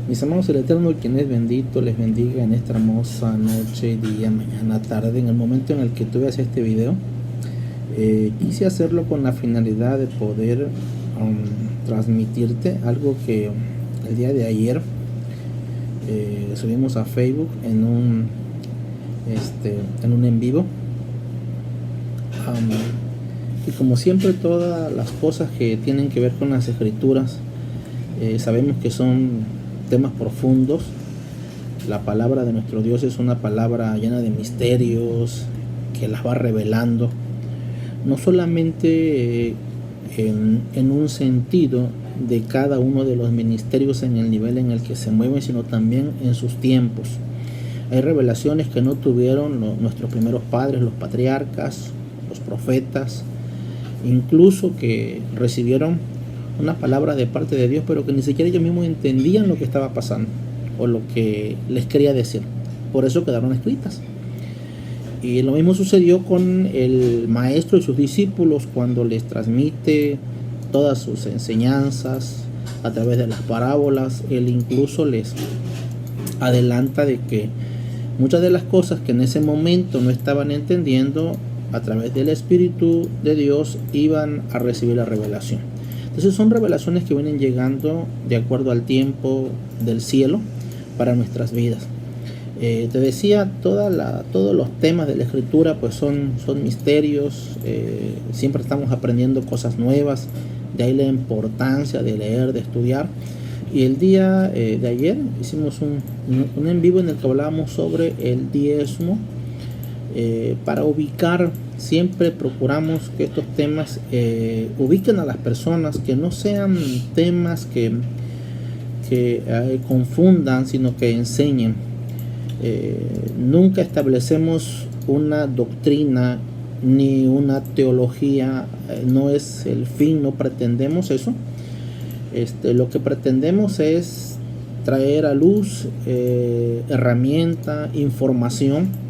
Mis amados, el Eterno, quien es bendito, les bendiga en esta hermosa noche, día, mañana, tarde. En el momento en el que tuve hacer este video, quise hacerlo con la finalidad de poder transmitirte algo que el día de ayer subimos a Facebook en un en vivo. Y como siempre, todas las cosas que tienen que ver con las escrituras, sabemos que son temas profundos. La palabra de nuestro Dios es una palabra llena de misterios que las va revelando, no solamente en un sentido de cada uno de los ministerios en el nivel en el que se mueven, sino también en sus tiempos. Hay revelaciones que no tuvieron nuestros primeros padres, los patriarcas, los profetas, incluso que recibieron una palabra de parte de Dios, pero que ni siquiera ellos mismos entendían lo que estaba pasando o lo que les quería decir. Por eso quedaron escritas. Y lo mismo sucedió con el maestro y sus discípulos cuando les transmite todas sus enseñanzas a través de las parábolas. Él incluso les adelanta de que muchas de las cosas que en ese momento no estaban entendiendo, a través del Espíritu de Dios iban a recibir la revelación. Entonces son revelaciones que vienen llegando de acuerdo al tiempo del cielo para nuestras vidas. Te decía, todos los temas de la escritura pues son misterios. Siempre estamos aprendiendo cosas nuevas, de ahí la importancia de leer, de estudiar. Y el día de ayer hicimos un en vivo en el que hablábamos sobre el diezmo. Para ubicar, siempre procuramos que estos temas ubiquen a las personas, que no sean temas que confundan, sino que enseñen. Nunca establecemos una doctrina ni una teología, no es el fin, no pretendemos eso. Lo que pretendemos es traer a luz herramienta, información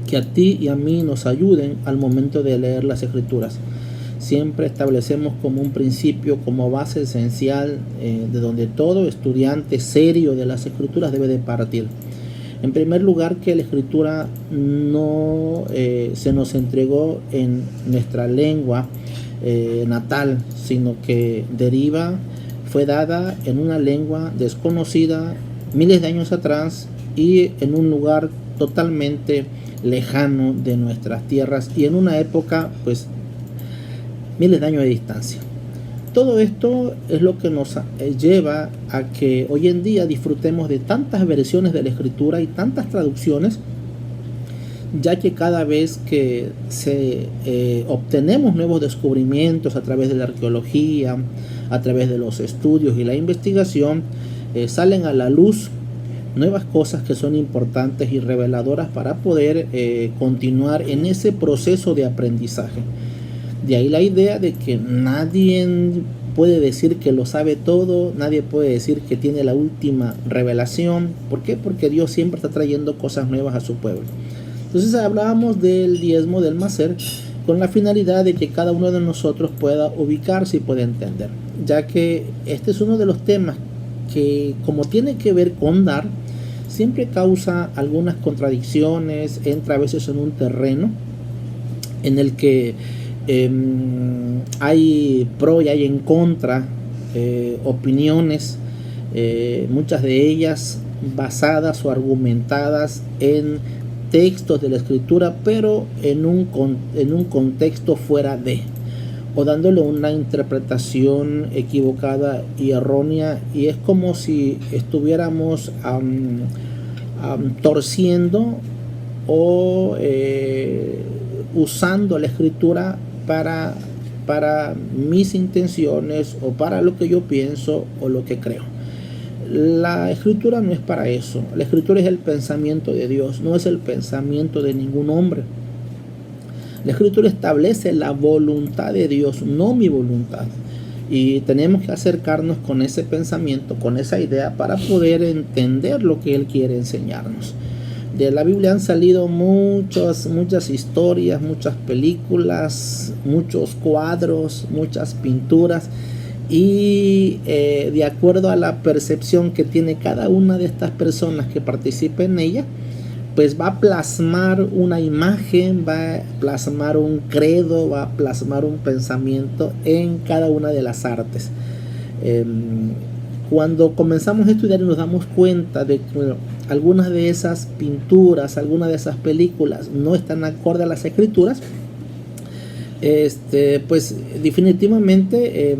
que a ti y a mí nos ayuden al momento de leer las escrituras. Siempre establecemos como un principio, como base esencial, de donde todo estudiante serio de las escrituras debe de partir. En primer lugar, que la escritura no se nos entregó en nuestra lengua natal, sino que fue dada en una lengua desconocida miles de años atrás y en un lugar totalmente lejano de nuestras tierras y en una época pues miles de años de distancia. Todo esto es lo que nos lleva a que hoy en día disfrutemos de tantas versiones de la escritura y tantas traducciones, ya que cada vez que obtenemos nuevos descubrimientos a través de la arqueología, a través de los estudios y la investigación, salen a la luz nuevas cosas que son importantes y reveladoras para poder continuar en ese proceso de aprendizaje. De ahí la idea de que nadie puede decir que lo sabe todo, nadie puede decir que tiene la última revelación. ¿Por qué? Porque Dios siempre está trayendo cosas nuevas a su pueblo. Entonces hablábamos del diezmo del Maser con la finalidad de que cada uno de nosotros pueda ubicarse y pueda entender, ya que este es uno de los temas que, como tiene que ver con dar, siempre causa algunas contradicciones, entra a veces en un terreno en el que hay pro y hay en contra, opiniones, muchas de ellas basadas o argumentadas en textos de la escritura, pero en un contexto fuera de, o dándole una interpretación equivocada y errónea, y es como si estuviéramos torciendo o usando la escritura para mis intenciones o para lo que yo pienso o lo que creo. La escritura no es para eso. La escritura es el pensamiento de Dios, no es el pensamiento de ningún hombre. La escritura establece la voluntad de Dios, no mi voluntad. Y tenemos que acercarnos con ese pensamiento, con esa idea, para poder entender lo que Él quiere enseñarnos. De la Biblia han salido muchas historias, muchas películas, muchos cuadros, muchas pinturas y de acuerdo a la percepción que tiene cada una de estas personas que participa en ella, pues va a plasmar una imagen, va a plasmar un credo, va a plasmar un pensamiento en cada una de las artes. Cuando comenzamos a estudiar y nos damos cuenta de que algunas de esas pinturas, algunas de esas películas no están acorde a las escrituras, pues definitivamente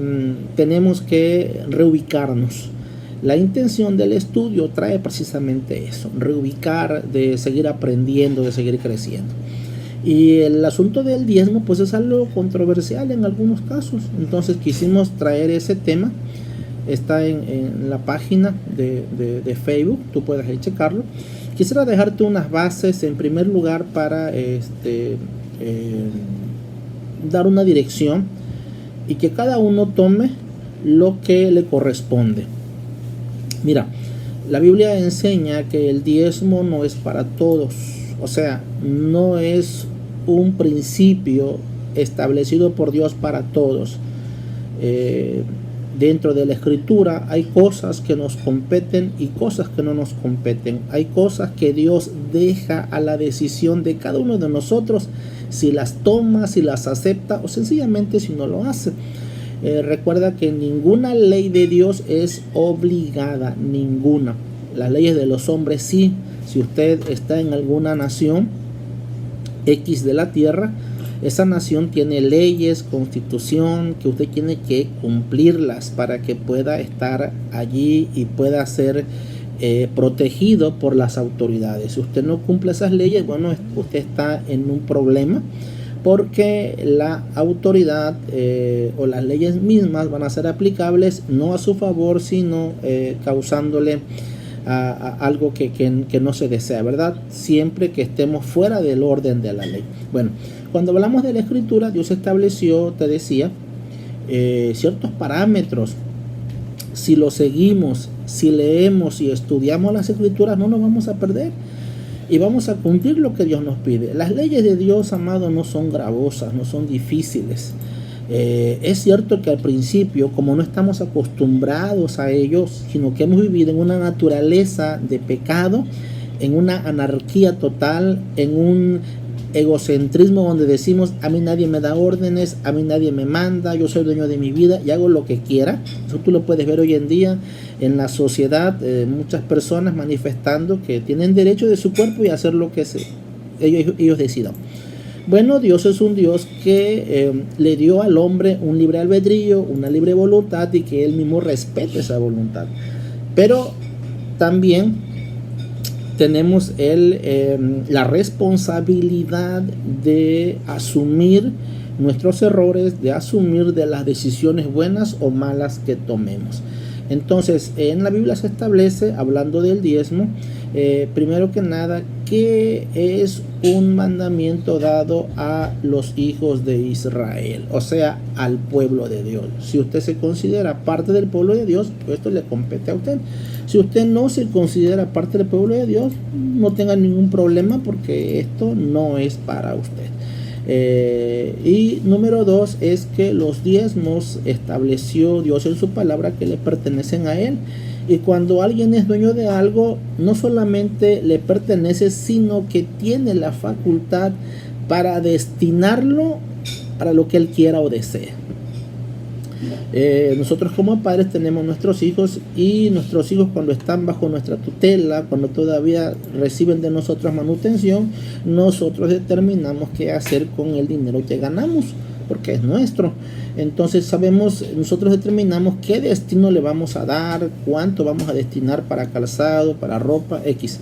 tenemos que reubicarnos. La intención del estudio trae precisamente eso, reubicar, de seguir aprendiendo, de seguir creciendo. Y el asunto del diezmo pues es algo controversial en algunos casos, entonces quisimos traer ese tema. Está en la página de Facebook, tú puedes ahí checarlo. Quisiera dejarte unas bases en primer lugar para dar una dirección y que cada uno tome lo que le corresponde. Mira, la Biblia enseña que el diezmo no es para todos, o sea, no es un principio establecido por Dios para todos. Dentro de la escritura hay cosas que nos competen y cosas que no nos competen. Hay cosas que Dios deja a la decisión de cada uno de nosotros, si las toma, si las acepta o sencillamente si no lo hace. Recuerda que ninguna ley de Dios es obligada, ninguna. Las leyes de los hombres sí. Si usted está en alguna nación X de la tierra, esa nación tiene leyes, constitución, que usted tiene que cumplirlas para que pueda estar allí y pueda ser protegido por las autoridades. Si usted no cumple esas leyes, bueno, usted está en un problema, porque la autoridad o las leyes mismas van a ser aplicables no a su favor, sino causándole a algo que no se desea, ¿verdad? Siempre que estemos fuera del orden de la ley. Bueno, cuando hablamos de la escritura, Dios estableció, te decía, ciertos parámetros. Si los seguimos, si leemos y estudiamos las escrituras, no nos vamos a perder y vamos a cumplir lo que Dios nos pide. Las leyes de Dios, amado, no son gravosas, no son difíciles. Es cierto que al principio, como no estamos acostumbrados a ellos, sino que hemos vivido en una naturaleza de pecado, en una anarquía total, en un egocentrismo donde decimos: a mí nadie me da órdenes, a mí nadie me manda, yo soy dueño de mi vida y hago lo que quiera. Eso tú lo puedes ver hoy en día en la sociedad, muchas personas manifestando que tienen derecho de su cuerpo y hacer lo que ellos decidan. Bueno, Dios es un Dios que le dio al hombre un libre albedrío, una libre voluntad, y que Él mismo respeta esa voluntad. Pero también tenemos la responsabilidad de asumir nuestros errores, de asumir de las decisiones buenas o malas que tomemos. Entonces, en la Biblia se establece, hablando del diezmo, primero que nada, que es un mandamiento dado a los hijos de Israel, o sea, al pueblo de Dios. Si usted se considera parte del pueblo de Dios, pues esto le compete a usted. Si usted no se considera parte del pueblo de Dios, no tenga ningún problema, porque esto no es para usted. Y número 2 es que los diezmos estableció Dios en su palabra que le pertenecen a Él. Y cuando alguien es dueño de algo, no solamente le pertenece, sino que tiene la facultad para destinarlo para lo que Él quiera o desee. Nosotros como padres tenemos nuestros hijos, y nuestros hijos, cuando están bajo nuestra tutela, cuando todavía reciben de nosotros manutención, nosotros determinamos qué hacer con el dinero que ganamos, porque es nuestro. Entonces nosotros determinamos qué destino le vamos a dar, cuánto vamos a destinar para calzado, para ropa, X.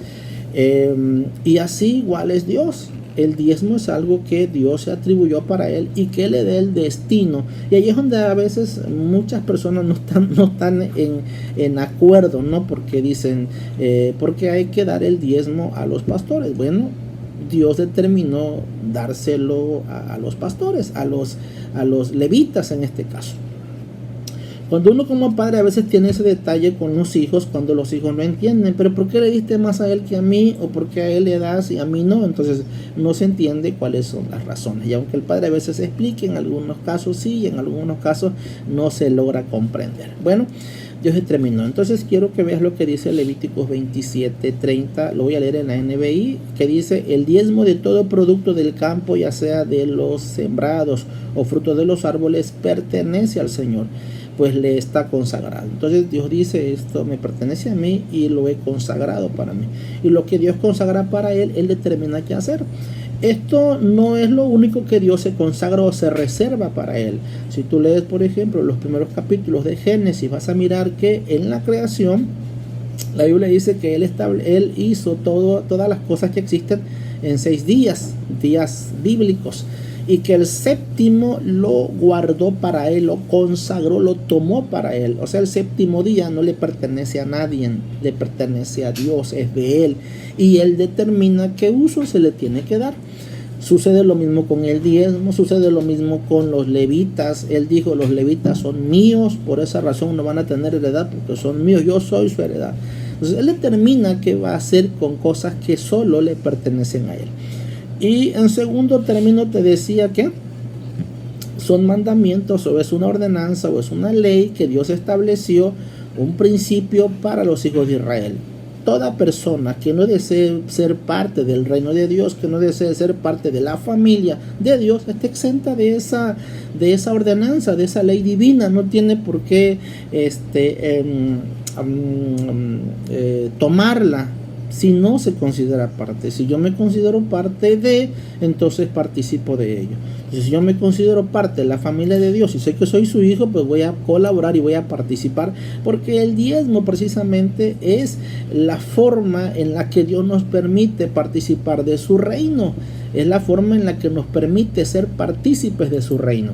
Y así igual es Dios. El diezmo es algo que Dios se atribuyó para Él y que le dé el destino. Y ahí es donde a veces muchas personas no están en acuerdo, ¿no? Porque dicen, porque hay que dar el diezmo a los pastores. Bueno, Dios determinó dárselo a los pastores, a los levitas en este caso. Cuando uno como padre a veces tiene ese detalle con los hijos, cuando los hijos no entienden, pero ¿por qué le diste más a él que a mí? ¿O por qué a él le das y a mí no? Entonces no se entiende cuáles son las razones. Y aunque el padre a veces explique, en algunos casos sí, y en algunos casos no se logra comprender. Bueno, Dios terminó. Entonces quiero que veas lo que dice Levíticos 27:30, lo voy a leer en la NBI, que dice: el diezmo de todo producto del campo, ya sea de los sembrados o fruto de los árboles, pertenece al Señor, pues le está consagrado. Entonces Dios dice: esto me pertenece a mí y lo he consagrado para mí. Y lo que Dios consagra para él, él determina qué hacer. Esto no es lo único que Dios se consagra o se reserva para él. Si tú lees, por ejemplo, los primeros capítulos de Génesis, vas a mirar que en la creación, la Biblia dice que él hizo todas las cosas que existen en 6 días bíblicos, y que el séptimo lo guardó para él, lo consagró, lo tomó para él. O sea, el séptimo día no le pertenece a nadie, le pertenece a Dios, es de él, y él determina qué uso se le tiene que dar. Sucede lo mismo con el diezmo, sucede lo mismo con los levitas. Él dijo: los levitas son míos, por esa razón no van a tener heredad, porque son míos, yo soy su heredad. Entonces él determina qué va a hacer con cosas que solo le pertenecen a él. Y en segundo término te decía que son mandamientos, o es una ordenanza, o es una ley que Dios estableció, un principio para los hijos de Israel. Toda persona que no desee ser parte del reino de Dios, que no desee ser parte de la familia de Dios, está exenta de esa ordenanza, de esa ley divina. No tiene por qué tomarla si no se considera parte. Si yo me considero parte de, entonces participo de ello. Entonces, si yo me considero parte de la familia de Dios y sé que soy su hijo, pues voy a colaborar y voy a participar, porque el diezmo precisamente es la forma en la que Dios nos permite participar de su reino, es la forma en la que nos permite ser partícipes de su reino.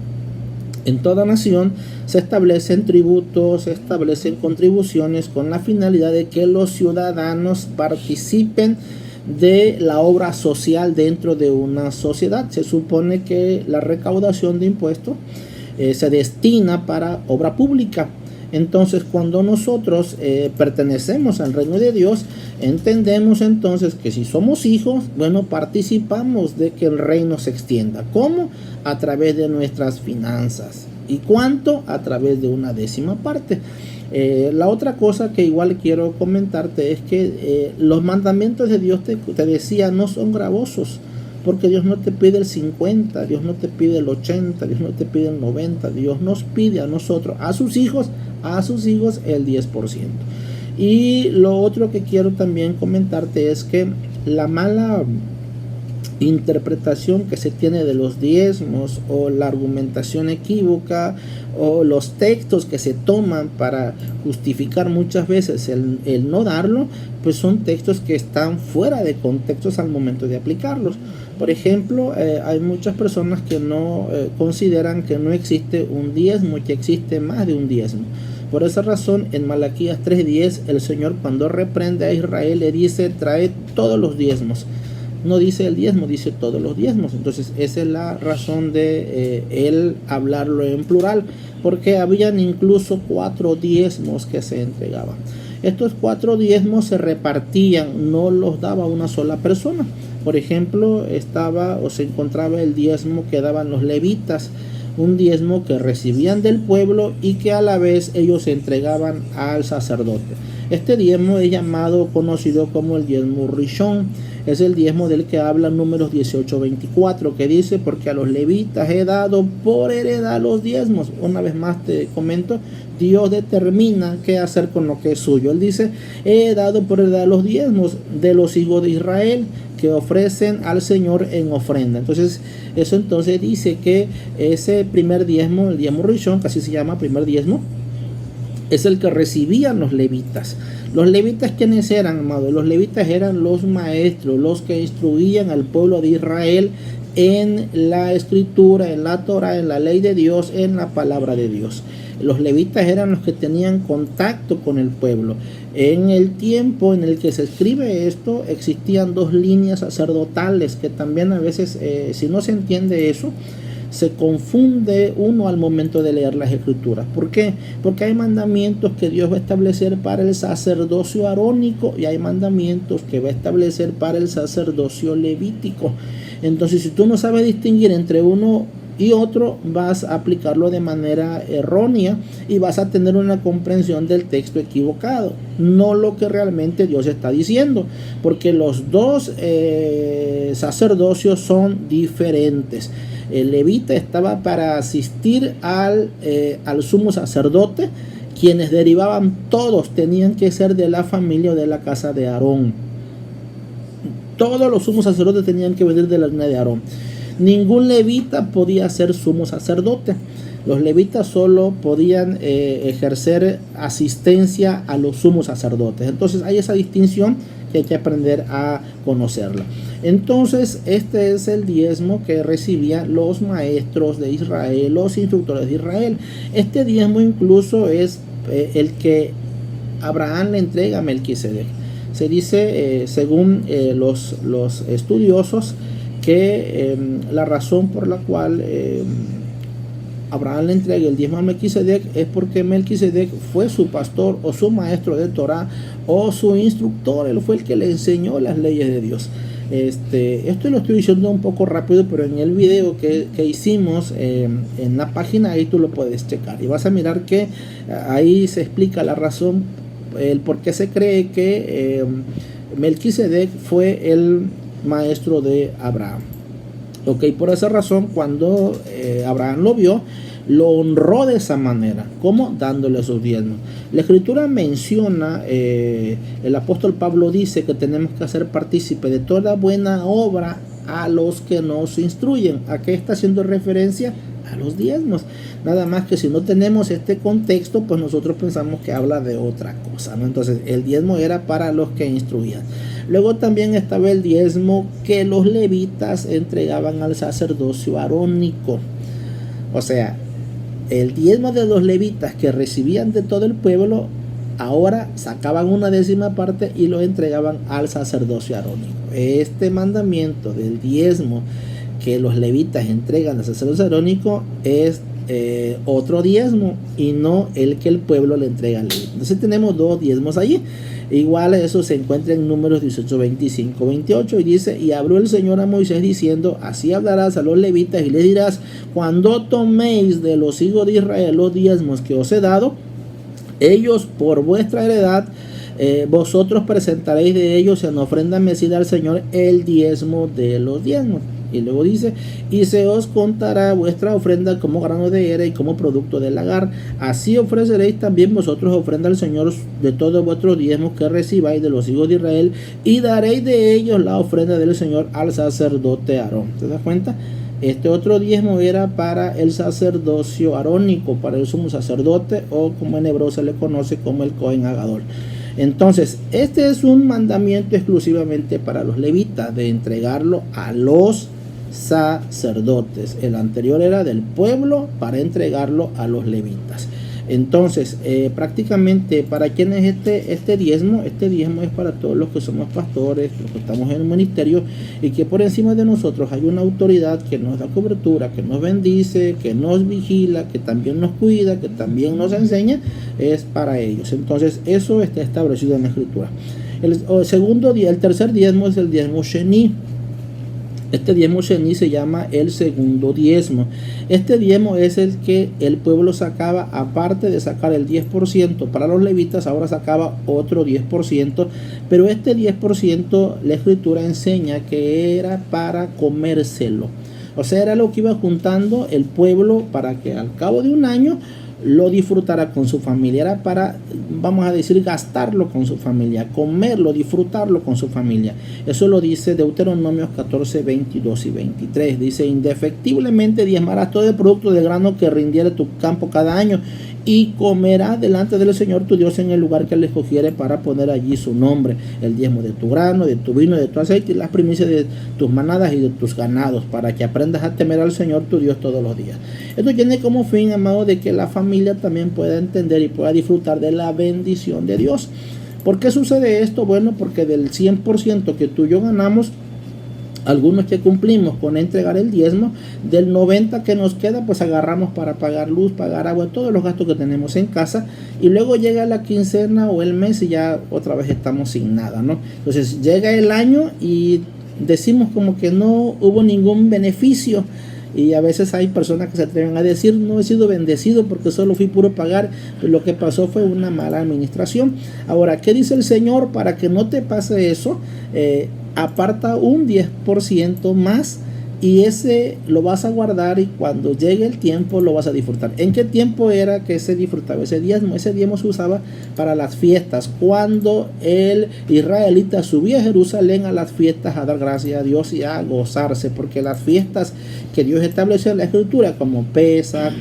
En toda nación se establecen tributos, se establecen contribuciones con la finalidad de que los ciudadanos participen de la obra social dentro de una sociedad. Se supone que la recaudación de impuestos se destina para obra pública. Entonces, cuando nosotros pertenecemos al reino de Dios, entendemos entonces que si somos hijos, bueno, participamos de que el reino se extienda. ¿Cómo? A través de nuestras finanzas. ¿Y cuánto? A través de una 10ª parte. La otra cosa que igual quiero comentarte es que los mandamientos de Dios, te decía, no son gravosos. Porque Dios no te pide el 50, Dios no te pide el 80, Dios no te pide el 90, Dios nos pide a nosotros, a sus hijos el 10%. Y lo otro que quiero también comentarte es que la mala interpretación que se tiene de los diezmos, o la argumentación equívoca, o los textos que se toman para justificar muchas veces el no darlo, pues son textos que están fuera de contextos al momento de aplicarlos. Por ejemplo, hay muchas personas que no consideran que no existe un diezmo, que existe más de un diezmo. Por esa razón, en Malaquías 3:10, el Señor, cuando reprende a Israel, le dice: trae todos los diezmos. No dice el diezmo, dice todos los diezmos. Entonces esa es la razón de él hablarlo en plural, porque habían incluso 4 diezmos que se entregaban. Estos 4 diezmos se repartían, no los daba una sola persona. Por ejemplo, se encontraba el diezmo que daban los levitas, un diezmo que recibían del pueblo y que a la vez ellos entregaban al sacerdote. Este diezmo es conocido como el diezmo Rishon. Es el diezmo del que habla Números 18:24, que dice: porque a los levitas he dado por heredad los diezmos. Una vez más te comento, Dios determina qué hacer con lo que es suyo. Él dice: he dado por heredad los diezmos de los hijos de Israel, que ofrecen al Señor en ofrenda. Entonces, eso entonces dice que ese primer diezmo, el diezmo Rishon, que así se llama, primer diezmo, es el que recibían los levitas. Los levitas, ¿quiénes eran, amados? Los levitas eran los maestros, los que instruían al pueblo de Israel en la escritura, en la Torah, en la ley de Dios, en la palabra de Dios. Los levitas eran los que tenían contacto con el pueblo. En el tiempo en el que se escribe esto, existían 2 líneas sacerdotales, que también a veces, si no se entiende eso, se confunde uno al momento de leer las escrituras. ¿Por qué? Porque hay mandamientos que Dios va a establecer para el sacerdocio arónico y hay mandamientos que va a establecer para el sacerdocio levítico. Entonces, si tú no sabes distinguir entre uno y otro, vas a aplicarlo de manera errónea y vas a tener una comprensión del texto equivocado, no lo que realmente Dios está diciendo, porque los dos sacerdocios son diferentes. El levita estaba para asistir al sumo sacerdote, quienes derivaban todos tenían que ser de la familia o de la casa de Aarón. Todos los sumos sacerdotes tenían que venir de la línea de Aarón. Ningún levita podía ser sumo sacerdote. Los levitas solo podían ejercer asistencia a los sumos sacerdotes. Entonces hay esa distinción que hay que aprender a conocerla. Entonces este es el diezmo que recibían los maestros de Israel, los instructores de Israel. Este diezmo incluso es el que Abraham le entrega a Melquisedec. Se dice, según los estudiosos, que la razón por la cual Abraham le entrega el diezmo a Melquisedec es porque Melquisedec fue su pastor o su maestro de Torah o su instructor. Él fue el que le enseñó las leyes de Dios. Esto lo estoy diciendo un poco rápido, pero en el video que hicimos en la página, ahí tú lo puedes checar y vas a mirar que ahí se explica la razón, el por qué se cree que Melquisedec fue el maestro de Abraham. Ok, por esa razón, cuando Abraham lo vio, lo honró de esa manera. ¿Cómo? Dándole sus diezmos. La escritura menciona, el apóstol Pablo dice que tenemos que hacer partícipe de toda buena obra a los que nos instruyen. ¿A qué está haciendo referencia? A los diezmos. Nada más que si no tenemos este contexto, pues nosotros pensamos que habla de otra cosa, ¿no? Entonces el diezmo era para los que instruían. Luego también estaba el diezmo que los levitas entregaban al sacerdocio arónico. O sea, el diezmo de los levitas que recibían de todo el pueblo, ahora sacaban una 10ª parte y lo entregaban al sacerdocio arónico. Este mandamiento del diezmo que los levitas entregan al sacerdocio arónico es otro diezmo y no el que el pueblo le entrega al levita. Entonces tenemos dos diezmos allí. Igual eso se encuentra en Números 18, 25, 28 y dice: y habló el Señor a Moisés diciendo: así hablarás a los levitas y les dirás: cuando toméis de los hijos de Israel los diezmos que os he dado, ellos por vuestra heredad, vosotros presentaréis de ellos en ofrenda mecida al Señor el diezmo de los diezmos. Y luego dice: y se os contará vuestra ofrenda como grano de era y como producto del lagar. Así ofreceréis también vosotros ofrenda al Señor de todos vuestros diezmos que recibáis de los hijos de Israel, y daréis de ellos la ofrenda del Señor al sacerdote Aarón. ¿Te das cuenta? Este otro diezmo era para el sacerdocio arónico, para el sumo sacerdote, o como en hebreo se le conoce como el Cohen Hagadol. Entonces, este es un mandamiento exclusivamente para los levitas, de entregarlo a los sacerdotes. El anterior era del pueblo para entregarlo a los levitas. Entonces, prácticamente, ¿para quién es este diezmo? Este diezmo es para todos los que somos pastores, los que estamos en el ministerio, y que por encima de nosotros hay una autoridad que nos da cobertura, que nos bendice, que nos vigila, que también nos cuida, que también nos enseña. Es para ellos. Entonces, eso está establecido en la escritura. El tercer diezmo es el diezmo Sheni. Este diezmo Sheni se llama el segundo diezmo. Este diezmo es el que el pueblo sacaba, aparte de sacar el 10% para los levitas, ahora sacaba otro 10%, pero este 10% la escritura enseña que era para comérselo. O sea, era lo que iba juntando el pueblo para que al cabo de un año lo disfrutara con su familia. Era para, vamos a decir, gastarlo con su familia, comerlo, disfrutarlo con su familia. Eso lo dice Deuteronomios 14, 22 y 23. Dice: indefectiblemente diezmarás todo el producto de grano que rindiere tu campo cada año, y comerás delante del Señor tu Dios en el lugar que él escogiere para poner allí su nombre, el diezmo de tu grano, de tu vino, de tu aceite, y las primicias de tus manadas y de tus ganados, para que aprendas a temer al Señor tu Dios todos los días. Esto tiene como fin, amado, de que la familia también pueda entender y pueda disfrutar de la bendición de Dios. ¿Por qué sucede esto? Bueno, porque del 100% que tú y yo ganamos, Algunos que cumplimos con entregar el diezmo, del 90 que nos queda, pues agarramos para pagar luz, pagar agua, todos los gastos que tenemos en casa, y luego llega la quincena o el mes y ya otra vez estamos sin nada, ¿no? Entonces llega el año y decimos como que no hubo ningún beneficio. Y a veces hay personas que se atreven a decir: no he sido bendecido porque solo fui puro pagar, pero lo que pasó fue una mala administración. Ahora, ¿qué dice el Señor? Para que no te pase eso, aparta un 10% más, y ese lo vas a guardar, y cuando llegue el tiempo lo vas a disfrutar. ¿En qué tiempo era que se disfrutaba ese diezmo? Ese diezmo se usaba para las fiestas, cuando el israelita subía a Jerusalén a las fiestas a dar gracias a Dios y a gozarse, porque las fiestas que Dios estableció en la Escritura, como Pesaj,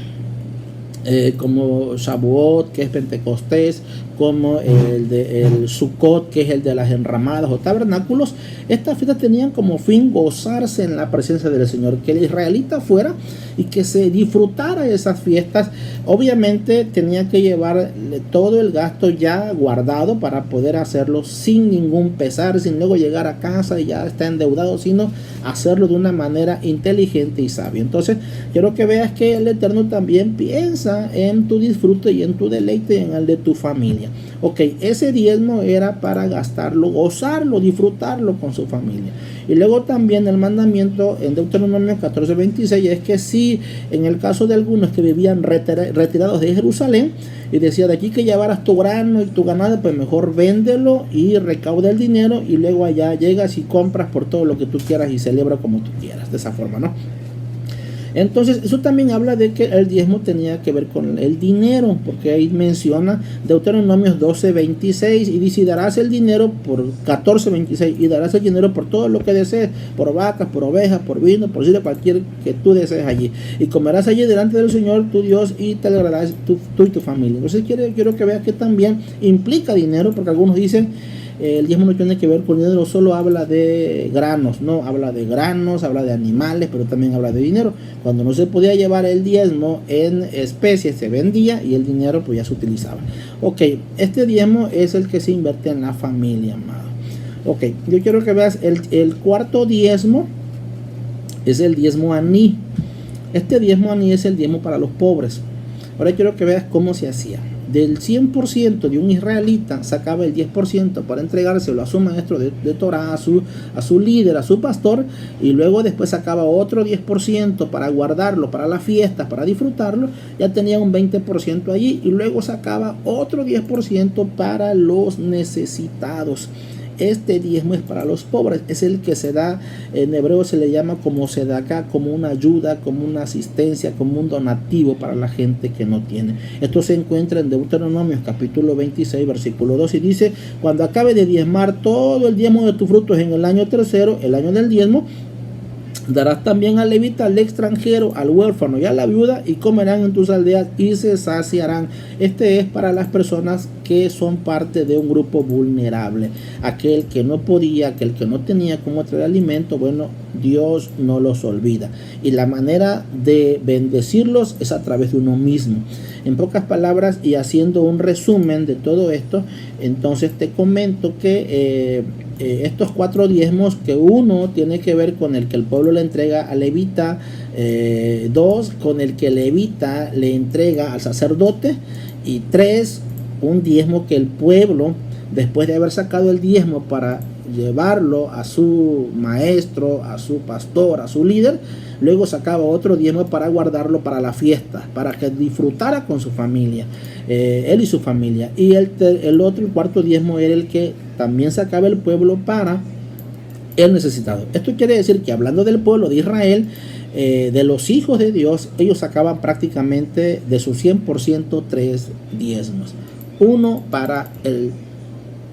como Shavuot, que es Pentecostés, como el Sukkot, que es el de las enramadas o tabernáculos, estas fiestas tenían como fin gozarse en la presencia del Señor, que el israelita fuera y que se disfrutara de esas fiestas. Obviamente tenía que llevar todo el gasto ya guardado para poder hacerlo sin ningún pesar, sin luego llegar a casa y ya está endeudado, sino hacerlo de una manera inteligente y sabia. Entonces quiero que veas que el Eterno también piensa en tu disfrute y en tu deleite y en el de tu familia. Ok, ese diezmo era para gastarlo, gozarlo, disfrutarlo con su familia. Y luego también el mandamiento en Deuteronomio 14:26 es que si en el caso de algunos que vivían retirados de Jerusalén, y decía: de aquí que llevaras tu grano y tu ganado, pues mejor véndelo y recauda el dinero, y luego allá llegas y compras por todo lo que tú quieras y celebra como tú quieras, de esa forma, ¿no? Entonces eso también habla de que el diezmo tenía que ver con el dinero, porque ahí menciona Deuteronomios 12:26 y dice: y darás el dinero por 14:26, y darás el dinero por todo lo que desees, por vacas, por ovejas, por vino, por silla, cualquier que tú desees allí, y comerás allí delante del Señor tu Dios, y te alegrarás tú y tu familia. Entonces quiero que veas que también implica dinero, porque algunos dicen: el diezmo no tiene que ver con dinero, solo habla de granos. No, habla de granos, habla de animales, pero también habla de dinero. Cuando no se podía llevar el diezmo en especies, se vendía, y el dinero pues ya se utilizaba. Ok, este diezmo es el que se invierte en la familia, amado. Ok, yo quiero que veas el cuarto diezmo, es el diezmo aní. Este diezmo aní es el diezmo para los pobres. Ahora quiero que veas cómo se hacía. Del 100% de un israelita sacaba el 10% para entregárselo a su maestro de Torah, a su líder, a su pastor, y luego después sacaba otro 10% para guardarlo para las fiestas, para disfrutarlo. Ya tenía un 20% allí, y luego sacaba otro 10% para los necesitados. Este diezmo es para los pobres, es el que se da, en hebreo se le llama como sedacá, como una ayuda, como una asistencia, como un donativo para la gente que no tiene. Esto se encuentra en Deuteronomio capítulo 26, versículo 2, y dice: cuando acabe de diezmar todo el diezmo de tus frutos en el año tercero, el año del diezmo, darás también al levita, al extranjero, al huérfano y a la viuda, y comerán en tus aldeas y se saciarán. Este es para las personas que son parte de un grupo vulnerable. Aquel que no podía, aquel que no tenía cómo traer alimento, bueno, Dios no los olvida. Y la manera de bendecirlos es a través de uno mismo. En pocas palabras, y haciendo un resumen de todo esto, entonces te comento que estos 4 diezmos, que uno tiene que ver con el que el pueblo le entrega al levita, 2 con el que el levita le entrega al sacerdote, y 3 un diezmo que el pueblo, después de haber sacado el diezmo para llevarlo a su maestro, a su pastor, a su líder, luego sacaba otro diezmo para guardarlo para la fiesta, para que disfrutara con su familia, él y su familia. Y el cuarto diezmo era el que también sacaba el pueblo para el necesitado. Esto quiere decir que, hablando del pueblo de Israel, de los hijos de Dios, ellos sacaban prácticamente de su 100% 3 diezmos. Uno para el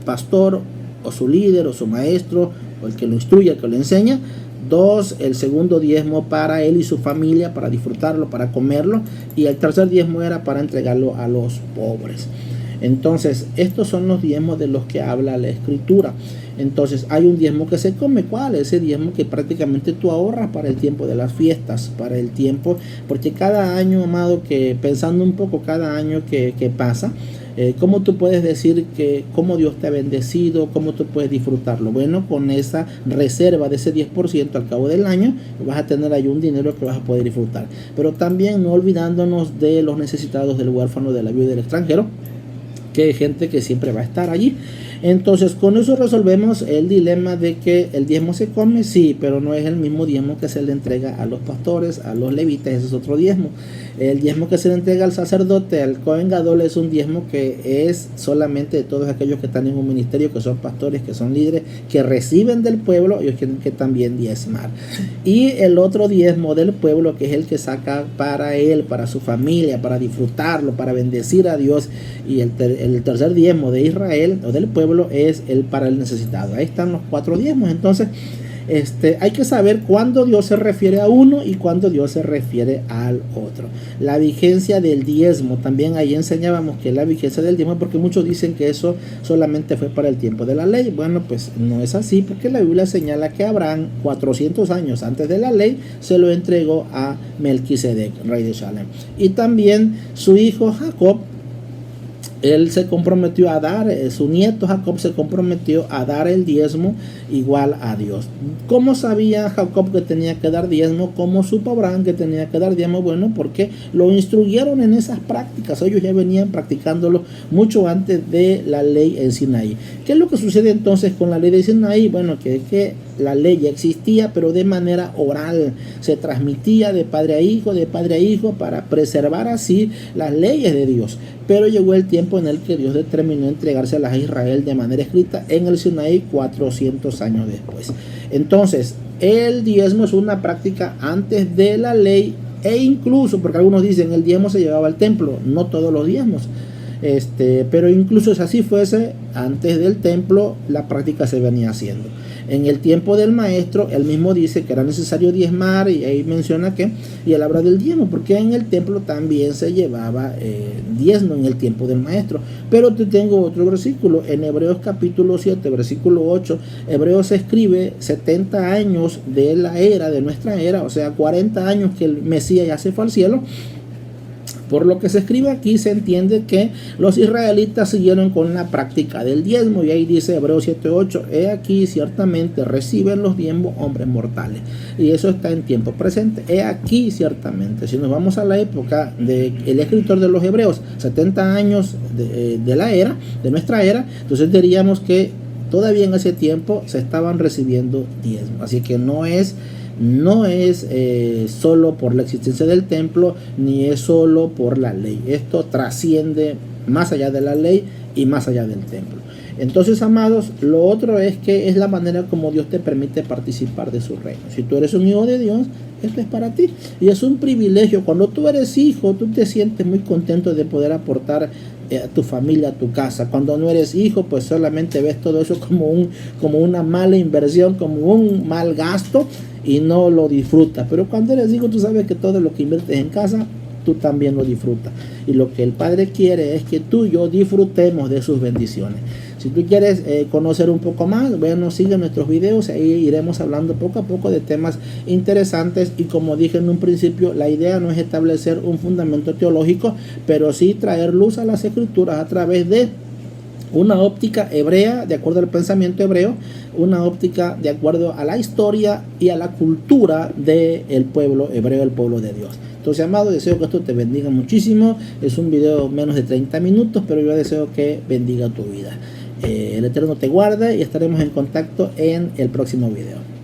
pastor o su líder o su maestro, o el que lo instruye, el que lo enseña. 2, el segundo diezmo para él y su familia, para disfrutarlo, para comerlo. Y el tercer diezmo era para entregarlo a los pobres. Entonces, estos son los diezmos de los que habla la Escritura. Entonces, hay un diezmo que se come. ¿Cuál? Ese diezmo que prácticamente tú ahorras para el tiempo de las fiestas, para el tiempo, porque cada año, amado, que pensando un poco, cada año que pasa, ¿Cómo tú puedes decir que cómo Dios te ha bendecido? ¿Cómo tú puedes disfrutarlo? Bueno, con esa reserva de ese 10% al cabo del año, vas a tener ahí un dinero que vas a poder disfrutar. Pero también no olvidándonos de los necesitados, del huérfano, de la viuda y del extranjero, que hay gente que siempre va a estar allí. Entonces con eso resolvemos el dilema de que el diezmo se come, sí, pero no es el mismo diezmo que se le entrega a los pastores, a los levitas, ese es otro diezmo. El diezmo que se le entrega al sacerdote, al Cohen Gadol, es un diezmo que es solamente de todos aquellos que están en un ministerio, que son pastores, que son líderes, que reciben del pueblo, ellos tienen que también diezmar. Y el otro diezmo del pueblo, que es el que saca para él, para su familia, para disfrutarlo, para bendecir a Dios. Y el tercer diezmo de Israel o del pueblo es el para el necesitado. Ahí están los 4 diezmos. Entonces hay que saber cuándo Dios se refiere a uno y cuándo Dios se refiere al otro. La vigencia del diezmo, también ahí enseñábamos que la vigencia del diezmo, porque muchos dicen que eso solamente fue para el tiempo de la ley. Bueno, pues no es así, porque la Biblia señala que Abraham, 400 años antes de la ley, se lo entregó a Melquisedec, rey de Salem. Y también su hijo Jacob, él se comprometió a dar, su nieto Jacob se comprometió a dar el diezmo igual a Dios. ¿Cómo sabía Jacob que tenía que dar diezmo? ¿Cómo supo Abraham que tenía que dar diezmo? Bueno, porque lo instruyeron en esas prácticas. Ellos ya venían practicándolo mucho antes de la ley en Sinaí. ¿Qué es lo que sucede entonces con la ley de Sinaí? Bueno, que la ley ya existía, pero de manera oral. Se transmitía de padre a hijo, para preservar así las leyes de Dios. Pero llegó el tiempo en el que Dios determinó entregárselas a Israel de manera escrita en el Sinaí 400 años después. Entonces, el diezmo es una práctica antes de la ley, e incluso, porque algunos dicen el diezmo se llevaba al templo, no todos los diezmos. Pero incluso si así fuese, antes del templo la práctica se venía haciendo. En el tiempo del maestro, él mismo dice que era necesario diezmar, y ahí menciona que, y él habla del diezmo, porque en el templo también se llevaba diezmo en el tiempo del maestro. Pero te tengo otro versículo, en Hebreos capítulo 7, versículo 8, Hebreos escribe 70 años de la era, de nuestra era, o sea, 40 años que el Mesías ya se fue al cielo. Por lo que se escribe aquí, se entiende que los israelitas siguieron con la práctica del diezmo, y ahí dice Hebreos 7:8, he aquí ciertamente reciben los diezmos hombres mortales, y eso está en tiempo presente. He aquí ciertamente, si nos vamos a la época del escritor de los Hebreos, 70 años de la era, de nuestra era, entonces diríamos que todavía en ese tiempo se estaban recibiendo diezmos. Así que no es solo por la existencia del templo, ni es solo por la ley. Esto trasciende más allá de la ley y más allá del templo. Entonces, amados, lo otro es que es la manera como Dios te permite participar de su reino. Si tú eres un hijo de Dios, esto es para ti. Y es un privilegio. Cuando tú eres hijo, tú te sientes muy contento de poder aportar a tu familia, a tu casa. Cuando no eres hijo, pues solamente ves todo eso como una mala inversión, como un mal gasto, y no lo disfrutas. Pero cuando eres hijo, tú sabes que todo lo que inviertes en casa, tú también lo disfrutas. Y lo que el Padre quiere es que tú y yo disfrutemos de sus bendiciones. Si tú quieres conocer un poco más, bueno, sigue nuestros videos, ahí iremos hablando poco a poco de temas interesantes. Y como dije en un principio, la idea no es establecer un fundamento teológico, pero sí traer luz a las escrituras a través de una óptica hebrea, de acuerdo al pensamiento hebreo, una óptica de acuerdo a la historia y a la cultura del pueblo hebreo, el pueblo de Dios. Entonces, amado, deseo que esto te bendiga muchísimo. Es un video menos de 30 minutos, pero yo deseo que bendiga tu vida. El Eterno te guarde y estaremos en contacto en el próximo video.